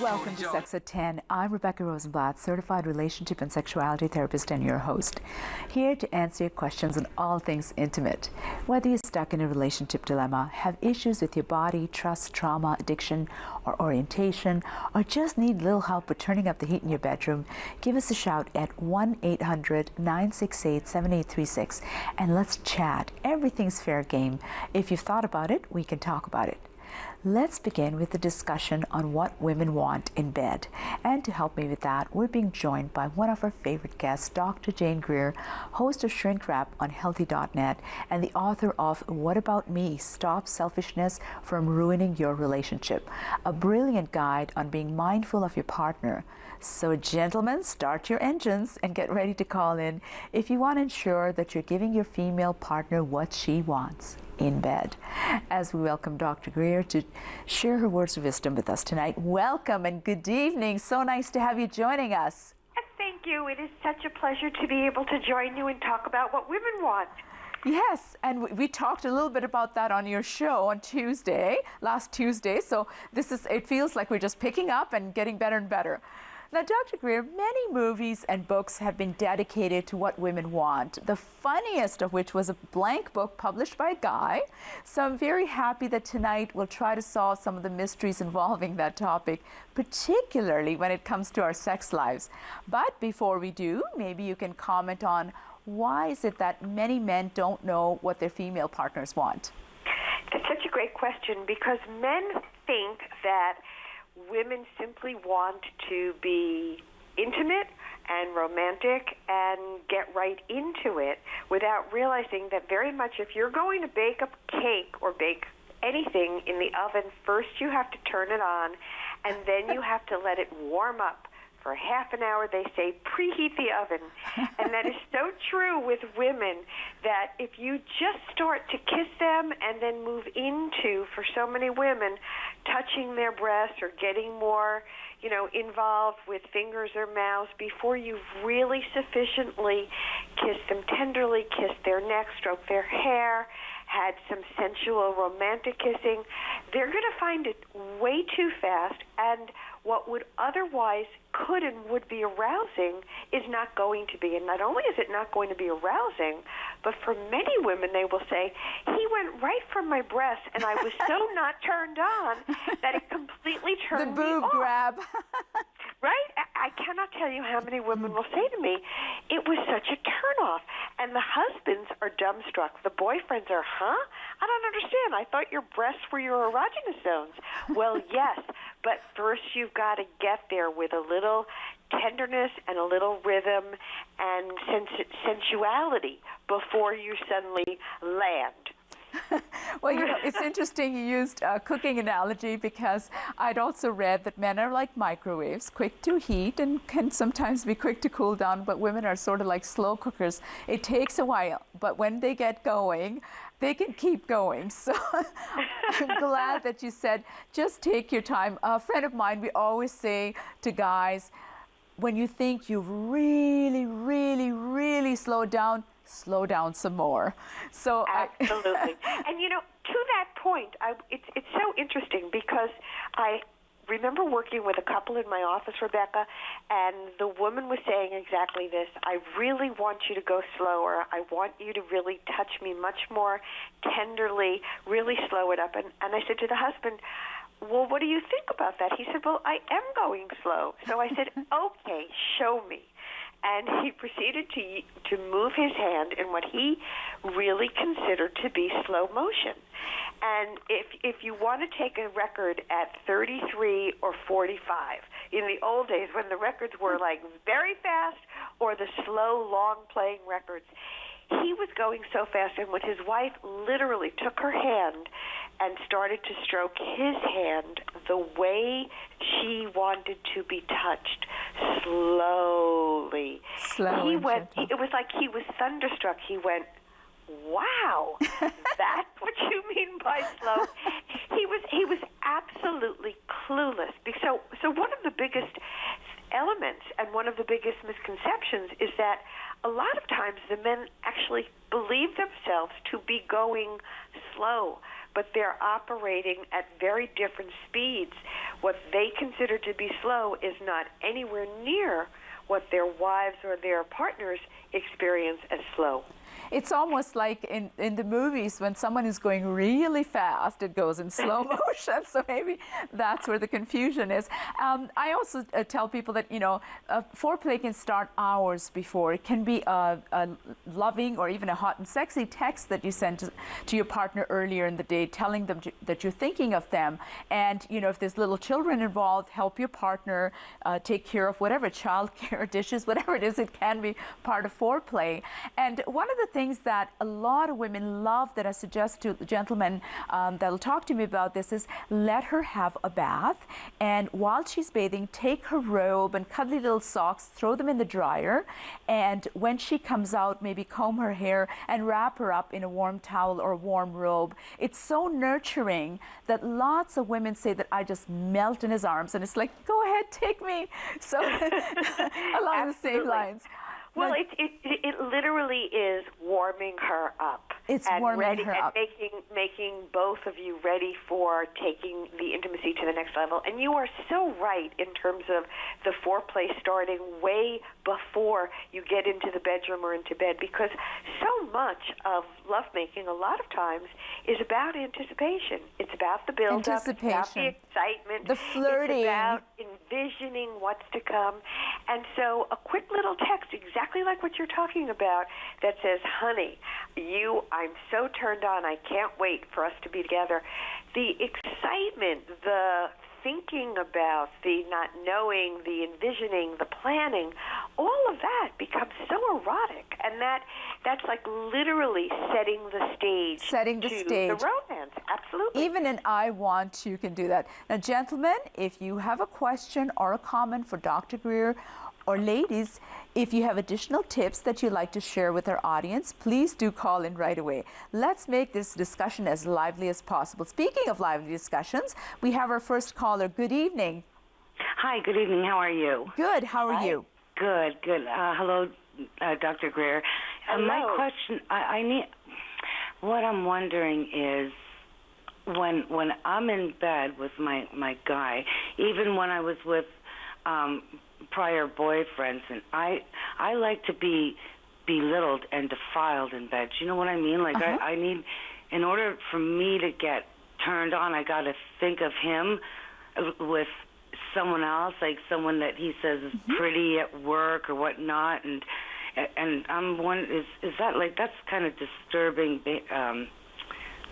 Welcome to Sex at 10. I'm Rebecca Rosenblat, certified relationship and sexuality therapist and your host, here to answer your questions on all things intimate. Whether you're stuck in a relationship dilemma, have issues with your body, trust, trauma, addiction, or orientation, or just need a little help with turning up the heat in your bedroom, give us a shout at 1-800-968-7836 and let's chat. Everything's fair game. If you've thought about it, we can talk about it. Let's begin with a discussion on what women want in bed. And to help me with that, we're being joined by one of our favorite guests, Dr. Jane Greer, host of Shrink Wrap on Healthy.net and the author of What About Me? Stop Selfishness from Ruining Your Relationship, a brilliant guide on being mindful of your partner. So gentlemen, start your engines and get ready to call in if you want to ensure that you're giving your female partner what she wants in bed. As we welcome Dr. Greer to share her words of wisdom with us tonight. Welcome and good evening. So nice to have you joining us. Thank you. It is such a pleasure to be able to join you and talk about what women want. Yes, and we talked a little bit about that on your show on last Tuesday. So it feels like we're just picking up and getting better and better. Now, Dr. Greer, many movies and books have been dedicated to what women want, the funniest of which was a blank book published by a guy. So I'm very happy that tonight we'll try to solve some of the mysteries involving that topic, particularly when it comes to our sex lives. But before we do, maybe you can comment on why is it that many men don't know what their female partners want? That's such a great question, because men think that women simply want to be intimate and romantic and get right into it without realizing that very much if you're going to bake a cake or bake anything in the oven, first you have to turn it on and then you have to let it warm up. For half an hour, they say, preheat the oven. And that is so true with women, that if you just start to kiss them and then move into, for so many women, touching their breasts or getting more, involved with fingers or mouths before you've really sufficiently kissed them tenderly, kissed their neck, stroked their hair, had some sensual romantic kissing, they're going to find it way too fast, and what would otherwise could and would be arousing is not going to be. And not only is it not going to be arousing, but for many women, they will say, he went right from my breast, and I was so not turned on that it completely turned the boob me off. grab. Right? I cannot tell you how many women will say to me, it was such a turnoff. And the husbands are dumbstruck. The boyfriends are, I don't understand. I thought your breasts were your erogenous zones. Well, yes, but first you've got to get there with a little tenderness and a little rhythm and sensuality before you suddenly land. Well, it's interesting you used a cooking analogy, because I'd also read that men are like microwaves, quick to heat and can sometimes be quick to cool down, but women are sort of like slow cookers. It takes a while, but when they get going, they can keep going. So I'm glad that you said, just take your time. A friend of mine, we always say to guys, when you think you've really, really, really slowed down, slow down some more. So absolutely. And to that point, it's so interesting, because I remember working with a couple in my office, Rebecca, and the woman was saying exactly this. I really want you to go slower. I want you to really touch me much more tenderly, really slow it up. And I said to the husband, well, what do you think about that? He said, well, I am going slow. So I said, okay, show me. And he proceeded to move his hand in what he really considered to be slow motion. And if you want to take a record at 33 or 45, in the old days when the records were like very fast or the slow, long playing records, he was going so fast, and when his wife literally took her hand and started to stroke his hand the way she wanted to be touched, slowly. Slow. It was like he was thunderstruck. He went, wow, that's what you mean by slow. He was absolutely clueless. So one of the biggest elements and one of the biggest misconceptions is that a lot of times the men actually believe themselves to be going slow, but they're operating at very different speeds. What they consider to be slow is not anywhere near what their wives or their partners experience as slow. It's almost like in the movies when someone is going really fast, it goes in slow motion. So maybe that's where the confusion is. I also tell people that, foreplay can start hours before. It can be a loving or even a hot and sexy text that you send to your partner earlier in the day, telling them that you're thinking of them. And, if there's little children involved, help your partner take care of whatever, child care, dishes, whatever it is, it can be part of foreplay. And one of the things that a lot of women love that I suggest to the gentlemen that'll talk to me about this is let her have a bath, and while she's bathing, take her robe and cuddly little socks, throw them in the dryer, and when she comes out, maybe comb her hair and wrap her up in a warm towel or a warm robe. It's so nurturing that lots of women say that I just melt in his arms, and it's like, go ahead, take me. So along the same lines. Well, it literally is warming her up. It's and warming her up. And making both of you ready for taking the intimacy to the next level. And you are so right in terms of the foreplay starting way before you get into the bedroom or into bed, because so much of lovemaking, a lot of times, is about anticipation. It's about the build-up. It's about the excitement. The flirting. It's about envisioning what's to come. And so a quick little text, exactly like what you're talking about, that says, honey, I'm so turned on, I can't wait for us to be together. The excitement, the thinking about, the not knowing, the envisioning, the planning, all of that becomes so erotic. And that's like literally setting the stage. Setting the stage. The romance, absolutely. Even an I want you can do that. Now, gentlemen, if you have a question or a comment for Dr. Greer, or ladies, if you have additional tips that you'd like to share with our audience, please do call in right away. Let's make this discussion as lively as possible. Speaking of lively discussions, we have our first caller. Good evening. Hi, good evening. How are you? Good. How are you? Good. Hello, Dr. Greer. Hello. My question, I need, what I'm wondering is, when I'm in bed with my guy, even when I was with prior boyfriends, and I like to be belittled and defiled in bed. Do you know what I mean? Like, I need, in order for me to get turned on, I got to think of him with someone else, like someone that he says is pretty at work or whatnot, and I'm wondering, is that, like, that's kind of disturbing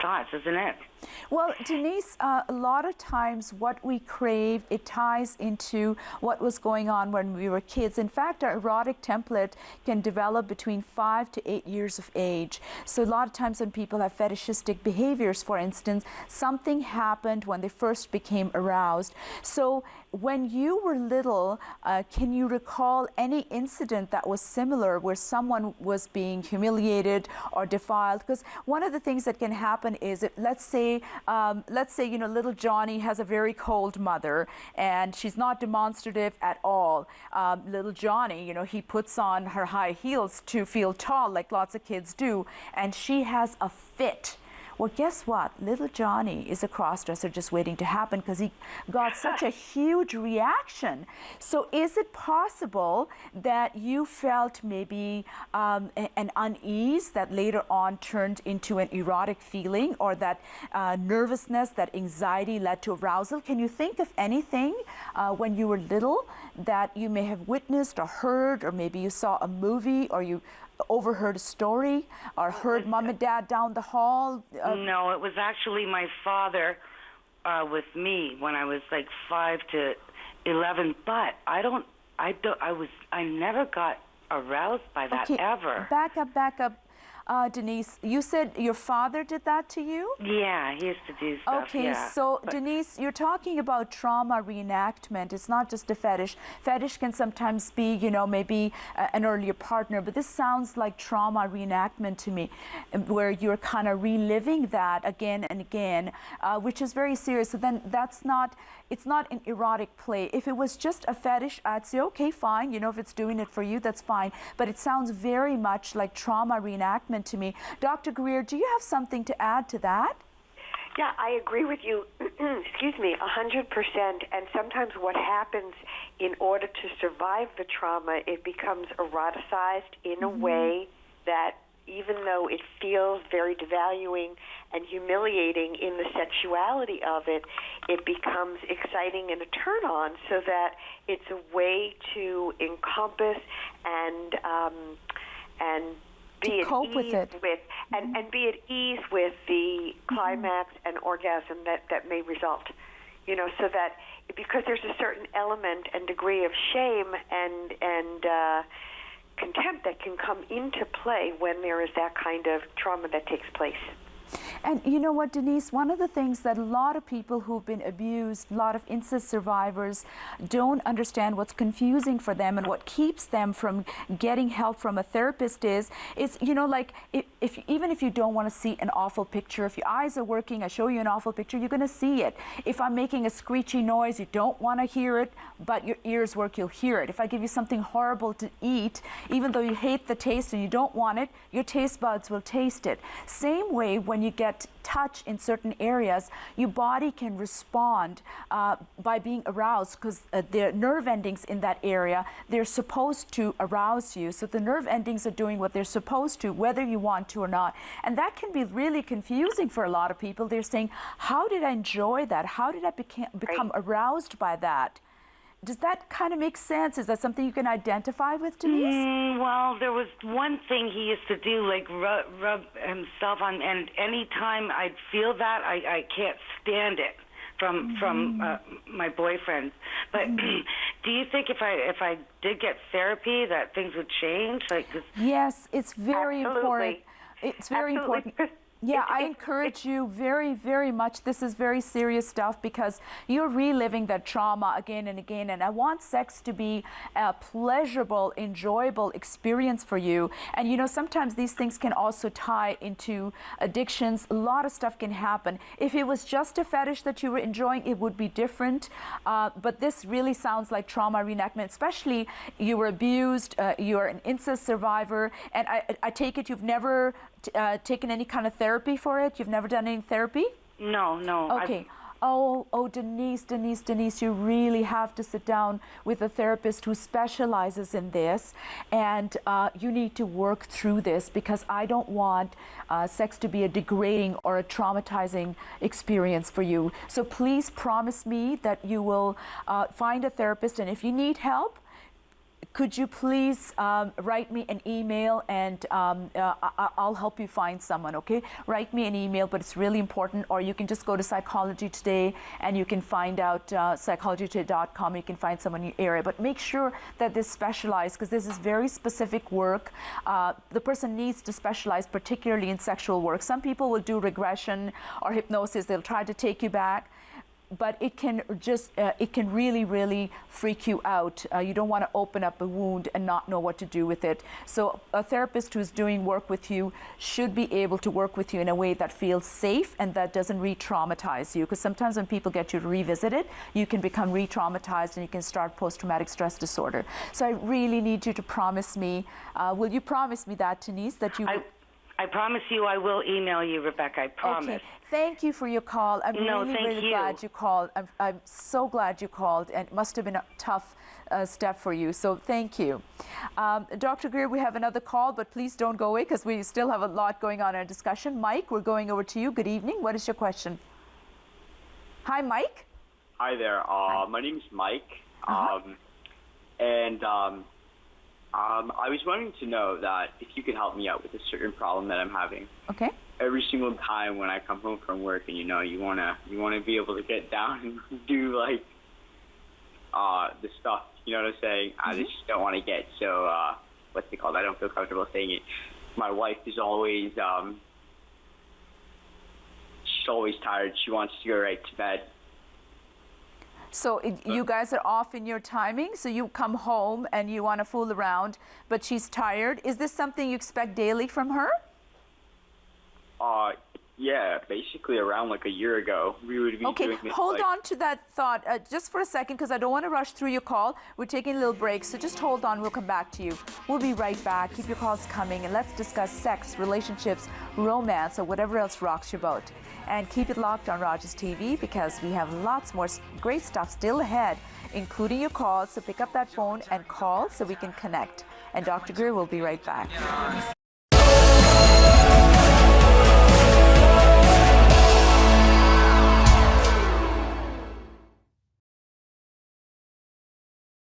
thoughts, isn't it? Well, Denise, a lot of times what we crave, it ties into what was going on when we were kids. In fact, our erotic template can develop between 5 to 8 years of age. So a lot of times when people have fetishistic behaviors, for instance, something happened when they first became aroused. So when you were little, can you recall any incident that was similar where someone was being humiliated or defiled? Because one of the things that can happen is, let's say, little Johnny has a very cold mother and she's not demonstrative at all. Little Johnny, he puts on her high heels to feel tall, like lots of kids do, and she has a fit. Well, guess what? Little Johnny is a crossdresser just waiting to happen because he got such a huge reaction. So is it possible that you felt maybe an unease that later on turned into an erotic feeling, or that nervousness, that anxiety led to arousal? Can you think of anything when you were little that you may have witnessed or heard, or maybe you saw a movie, or you overheard a story, or heard mom and dad down the hall? No, it was actually my father with me when I was like 5 to 11. But I never got aroused by that ever. Back up. Denise, you said your father did that to you? Yeah, he used to do stuff. Okay, so Denise, you're talking about trauma reenactment. It's not just a fetish. Fetish can sometimes be, maybe an earlier partner, but this sounds like trauma reenactment to me, where you're kind of reliving that again and again, which is very serious. So then it's not an erotic play. If it was just a fetish, I'd say, okay, fine. If it's doing it for you, that's fine. But it sounds very much like trauma reenactment to me. Dr. Greer, do you have something to add to that? Yeah, I agree with you. Excuse me, 100%. And sometimes what happens in order to survive the trauma, it becomes eroticized in a way that even though it feels very devaluing and humiliating in the sexuality of it, it becomes exciting and a turn on, so that it's a way to encompass and be cope at with ease it. And be at ease with the climax and orgasm that may result. You know, so that because there's a certain element and degree of shame and contempt that can come into play when there is that kind of trauma that takes place. And you know what, Denise, one of the things that a lot of people who've been abused, a lot of incest survivors, don't understand what's confusing for them and what keeps them from getting help from a therapist is, it's, you know, like if even if you don't want to see an awful picture, if your eyes are working, I show you an awful picture, you're going to see it. If I'm making a screechy noise, you don't want to hear it, but your ears work, you'll hear it. If I give you something horrible to eat, even though you hate the taste and you don't want it, your taste buds will taste it. Same way when you get touch in certain areas, your body can respond by being aroused, because the nerve endings in that area, they're supposed to arouse you. So the nerve endings are doing what they're supposed to, whether you want to or not. And that can be really confusing for a lot of people. They're saying, how did I enjoy that? How did I become aroused by that? Does that kind of make sense? Is that something you can identify with, Denise? Well, there was one thing he used to do, like rub himself on, and any time I'd feel that, I can't stand it from my boyfriends. But do you think if I did get therapy that things would change? Yes, it's very Absolutely. important. It's very Absolutely. important. Yeah, I encourage you very, very much. This is very serious stuff, because you're reliving that trauma again and again. And I want sex to be a pleasurable, enjoyable experience for you. And you know, sometimes these things can also tie into addictions. A lot of stuff can happen. If it was just a fetish that you were enjoying, it would be different. But this really sounds like trauma reenactment, especially you were abused, you're an incest survivor. And I take it you've never taken any kind of therapy for it? You've never done any therapy? No. Okay. Oh, Denise, you really have to sit down with a therapist who specializes in this, and you need to work through this, because I don't want sex to be a degrading or a traumatizing experience for you. So please promise me that you will find a therapist, and if you need help, could you please write me an email, and I'll help you find someone, okay? Write me an email, but it's really important. Or you can just go to Psychology Today, and you can find out psychologytoday.com. You can find someone in your area. But make sure that this specialized, because this is very specific work. The person needs to specialize, particularly in sexual work. Some people will do regression or hypnosis. They'll try to take you back. But it can just, it can really, really freak you out. You don't want to open up a wound and not know what to do with it. So a therapist who's doing work with you should be able to work with you in a way that feels safe and that doesn't re-traumatize you. Because sometimes when people get you to revisit it, you can become re-traumatized and you can start post-traumatic stress disorder. So I really need you to promise me, will you promise me that, Denise, that you I promise you I will email you, Rebecca. I promise. Okay. Thank you for your call. I'm really glad you called. I'm so glad you called, and it must have been a tough step for you. So thank you. Dr. Greer, we have another call, but please don't go away, because we still have a lot going on in our discussion. Mike, we're going over to you. Good evening. What is your question? Hi, Mike. Hi there. Hi. My name is Mike. I was wanting to know that if you could help me out with a certain problem that I'm having. Okay. Every single time when I come home from work, and you wanna be able to get down and do like the stuff. You know what I'm saying? I just don't want to get so what's it called? I don't feel comfortable saying it. My wife is always she's always tired. She wants to go right to bed. So you guys are off in your timing, so you come home and you want to fool around, but she's tired. Is this something you expect daily from her? Yeah, basically around like a year ago, we would be Okay, doing this. hold like, on to that thought just for a second, because I don't want to rush through your call. We're taking a little break, so just hold on. We'll come back to you. We'll be right back. Keep your calls coming, and let's discuss sex, relationships, romance, or whatever else rocks your boat. And keep it locked on Rogers TV, because we have lots more great stuff still ahead, including your calls. So pick up that phone and call so we can connect. And Dr. Greer will be right back.